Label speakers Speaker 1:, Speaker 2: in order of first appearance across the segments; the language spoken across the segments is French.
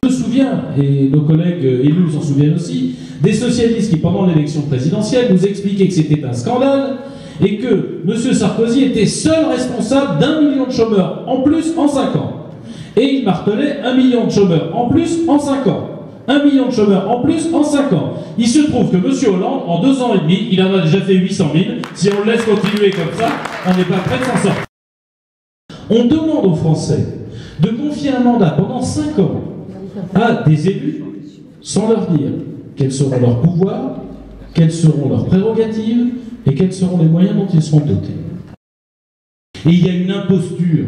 Speaker 1: Je me souviens, et nos collègues élus s'en souviennent aussi, des socialistes qui, pendant l'élection présidentielle, nous expliquaient que c'était un scandale et que M. Sarkozy était seul responsable d'1 million de chômeurs en plus en 5 ans. Et il martelait 1 million de chômeurs en plus en 5 ans. 1 million de chômeurs en plus en 5 ans. Il se trouve que M. Hollande, en 2 ans et demi, il en a déjà fait 800 000. Si on le laisse continuer comme ça, on n'est pas prêt de s'en sortir. On demande aux Français de confier un mandat pendant 5 ans à des élus sans leur dire quels seront leurs pouvoirs, quelles seront leurs prérogatives et quels seront les moyens dont ils seront dotés. Et il y a une imposture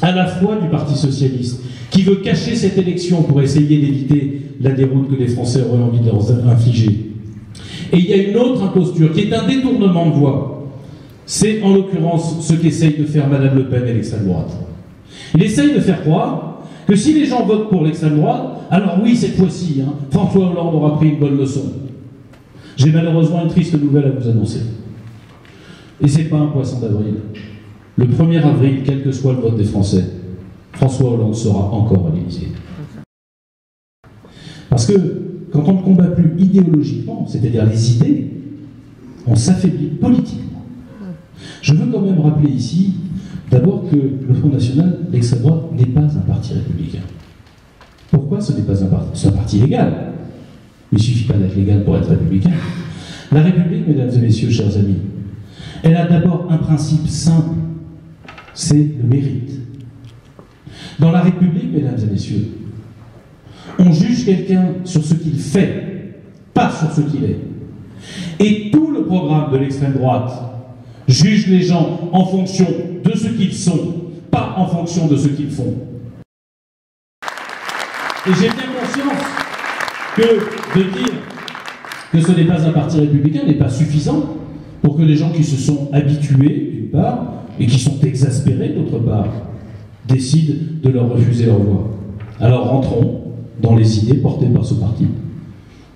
Speaker 1: à la fois du Parti socialiste qui veut cacher cette élection pour essayer d'éviter la déroute que les Français auraient envie de leur infliger. Et il y a une autre imposture qui est un détournement de voix. C'est en l'occurrence ce qu'essaye de faire Mme Le Pen et l'extrême droite. Il essaye de faire croire que si les gens votent pour l'extrême droite, alors oui, cette fois-ci, François Hollande aura pris une bonne leçon. J'ai malheureusement une triste nouvelle à vous annoncer. Et c'est pas un poisson d'avril. Le 1er avril, quel que soit le vote des Français, François Hollande sera encore à l'Élysée. Parce que quand on ne combat plus idéologiquement, c'est-à-dire les idées, on s'affaiblit politiquement. Je veux quand même rappeler ici, d'abord que le Front National, l'extrême droite, n'est pas un parti républicain. Pourquoi ce n'est pas un parti? C'est un parti légal. Mais il ne suffit pas d'être légal pour être républicain. La République, mesdames et messieurs, chers amis, elle a d'abord un principe simple, c'est le mérite. Dans la République, mesdames et messieurs, on juge quelqu'un sur ce qu'il fait, pas sur ce qu'il est. Et tout le programme de l'extrême droite juge les gens en fonction de ce qu'ils sont, pas en fonction de ce qu'ils font. Et j'ai bien conscience que de dire que ce n'est pas un parti républicain n'est pas suffisant pour que les gens qui se sont habitués, d'une part, et qui sont exaspérés, d'autre part, décident de leur refuser leur voix. Alors rentrons dans les idées portées par ce parti.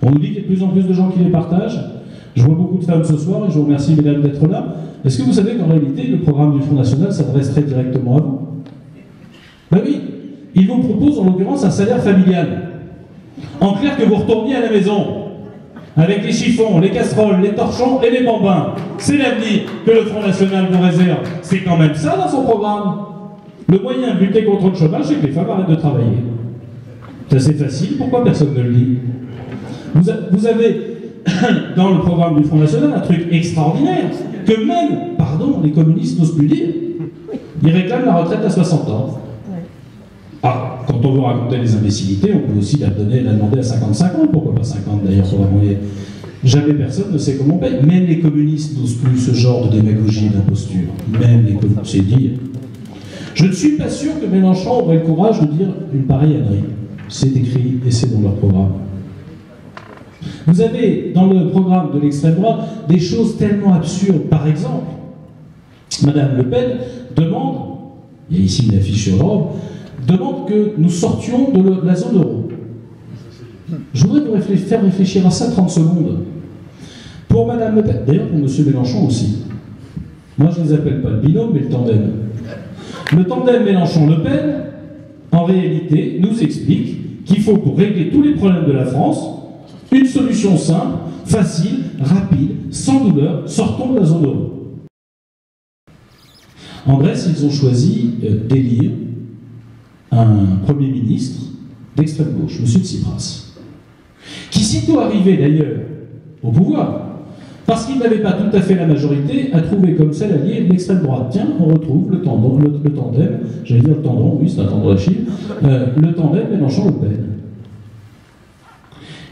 Speaker 1: On nous dit qu'il y a de plus en plus de gens qui les partagent. Je vois beaucoup de femmes ce soir et je vous remercie, mesdames, d'être là. Est-ce que vous savez qu'en réalité, le programme du Front National s'adresserait directement à vous? Ben oui, il vous propose en l'occurrence un salaire familial. En clair, que vous retourniez à la maison avec les chiffons, les casseroles, les torchons et les bambins. C'est l'avenir que le Front National vous réserve. C'est quand même ça dans son programme. Le moyen de lutter contre le chômage, c'est que les femmes arrêtent de travailler. C'est assez facile, pourquoi personne ne le dit? Vous avez dans le programme du Front National un truc extraordinaire, que même, pardon, les communistes n'osent plus dire. Ils réclament la retraite à 60 ans. Ah, quand on veut raconter les imbécilités, on peut aussi la demander à 55 ans, pourquoi pas 50 d'ailleurs, jamais personne ne sait comment on paye. Même les communistes n'osent plus ce genre de démagogie et d'imposture. Même les communistes, c'est dire. Je ne suis pas sûr que Mélenchon aurait le courage de dire une pareille ânerie. C'est écrit et c'est dans leur programme. Vous avez dans le programme de l'extrême droite des choses tellement absurdes. Par exemple, Mme Le Pen demande, il y a ici une affiche sur l'Europe, demande que nous sortions de la zone euro. Je voudrais vous faire réfléchir à ça 30 secondes. Pour Mme Le Pen, d'ailleurs pour M. Mélenchon aussi. Moi je ne les appelle pas le binôme, mais le tandem. Le tandem Mélenchon-Le Pen, en réalité, nous explique qu'il faut, pour régler tous les problèmes de la France, une solution simple, facile, rapide, sans douleur, sortons de la zone euro. En Grèce, ils ont choisi d'élire un Premier ministre d'extrême gauche, M. Tsipras, qui sitôt arrivé d'ailleurs au pouvoir, parce qu'il n'avait pas tout à fait la majorité, a trouvé comme seul allié l'extrême droite. Tiens, on retrouve le tandem, j'allais dire le tendon, oui c'est un tendon d'Achille, le tandem Mélenchon-Le Pen.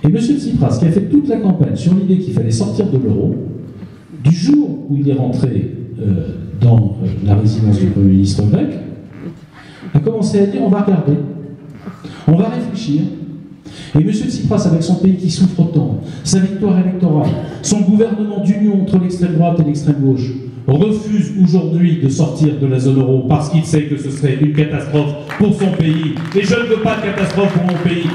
Speaker 1: Et M. Tsipras, qui a fait toute la campagne sur l'idée qu'il fallait sortir de l'euro, du jour où il est rentré dans la résidence du Premier ministre grec, a commencé à dire on va regarder, on va réfléchir. Et M. Tsipras, avec son pays qui souffre autant, sa victoire électorale, son gouvernement d'union entre l'extrême droite et l'extrême gauche, refuse aujourd'hui de sortir de la zone euro parce qu'il sait que ce serait une catastrophe pour son pays. Et je ne veux pas de catastrophe pour mon pays.